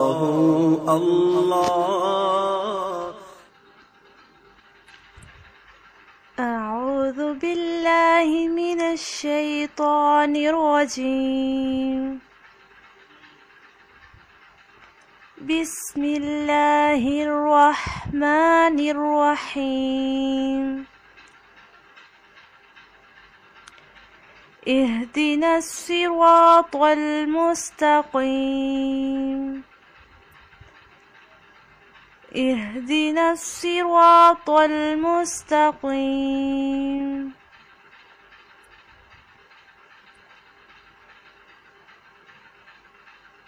الله أعوذ بالله من الشيطان الرجيم. بسم الله الرحمن الرحيم. اهدنا الصراط المستقيم. اهدنا الصراط المستقيم.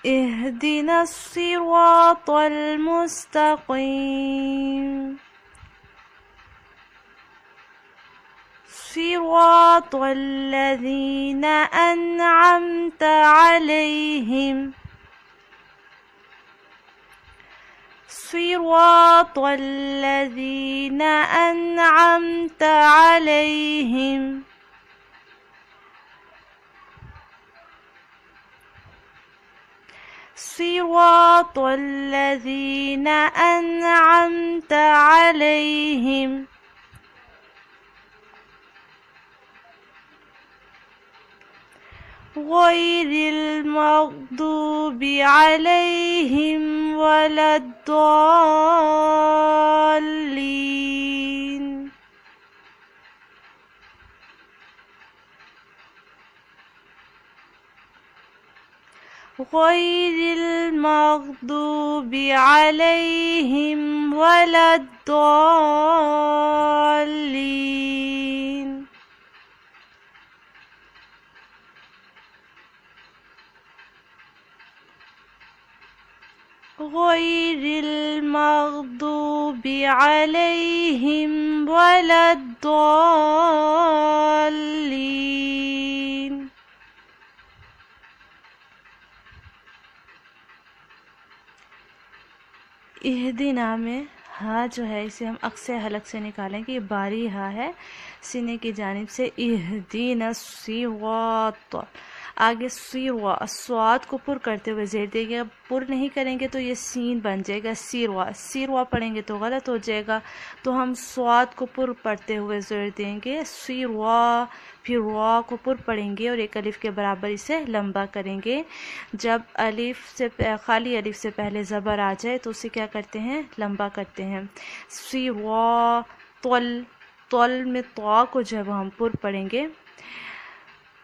اهدنا الصراط المستقيم. صراط الذين أنعمت عليهم. صراط الذين أنعمت عليهم. صراط الذين أنعمت عليهم غير المغضوب عليهم ولا الضالين. غير المغضوب عليهم ولا الضالين. غير المغضوب عليهم ولا الضالين. इहदिना में हा जो है इसे हम अक्से हलक से निकालेंगे। ये बारी हा है सीने की जानिब से। इहदिना सिरात, आगे सिरवा स्वाद को पुर करते हुए जेर देंगे। पुर नहीं करेंगे तो ये सीन बन जाएगा सिरवा। सिरवा पढ़ेंगे तो गलत हो जाएगा, तो हम स्वाद को पुर पढ़ते हुए जेर देंगे सिरवा। फिर वा को पुर पढ़ेंगे और एक अलिफ के बराबर इसे लंबा करेंगे। जब अलिफ से खाली अलिफ से पहले ज़बर आ जाए तो उसे क्या करते हैं, लंबा करते हैं। सिरवा तल, तल में तो को जब हम पुर पढ़ेंगे।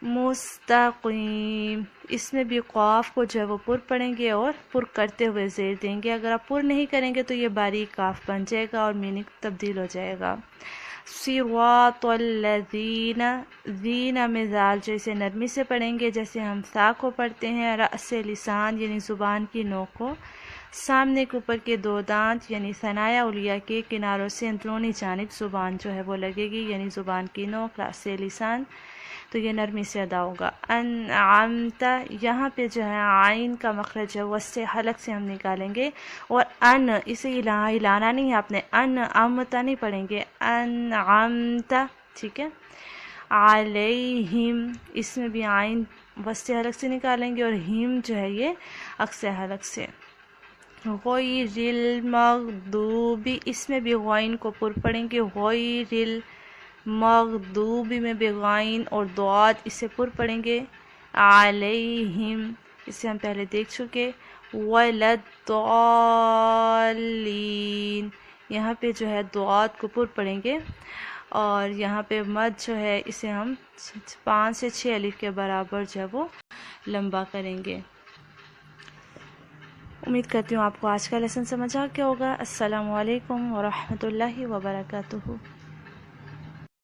मुस्तकीम, इसमें भी क़ाफ को जो है वो पुर पढ़ेंगे और पुर करते हुए ज़ेर देंगे। अगर आप पुर नहीं करेंगे तो ये बारीक काफ बन जाएगा और मीनिंग तब्दील हो जाएगा। सिरातल्लज़ीना, ज़ीना में ज़ाल जो इसे नरमी से पढ़ेंगे जैसे हम सा को पढ़ते हैं। रअसे लिसान यानी ज़ुबान की नोक को, सामने के ऊपर के दो दांत यानी सनाया उलिया के किनारों से अंदरूनी जानिब ज़ुबान जो है वो लगेगी यानी ज़ुबान की नोक रअसे लिसान, तो ये नरमी से अदा होगा। अनअमता, यहाँ पे जो है आइन का मखरज है वस्से हलक से हम निकालेंगे। और अन, इसे हिलाना नहीं है आपने, अमता नहीं पढ़ेंगे, अनअमता, ठीक है। अलैहिम, इसमें भी आइन वस्से हलक से निकालेंगे और हिम जो है ये अक्से हलक से। गैरिल मग़दूबी, इसमें भी गैन को पुर पढ़ेंगे। गैरिल मग़दूबी में बेगाइन और दुआत इसे पुर पढ़ेंगे। अलैहिम, इसे हम पहले देख चुके। वलद्दालीन, यहाँ पे जो है दुआत को पुर पढ़ेंगे और यहाँ पे मद जो है इसे हम 5 से 6 अलिफ के बराबर जो है वो लंबा करेंगे। उम्मीद करती हूँ आपको आज का लेसन समझ आ गया होगा। अस्सलामु अलैकुम व रहमतुल्लाहि व बरकातुहू।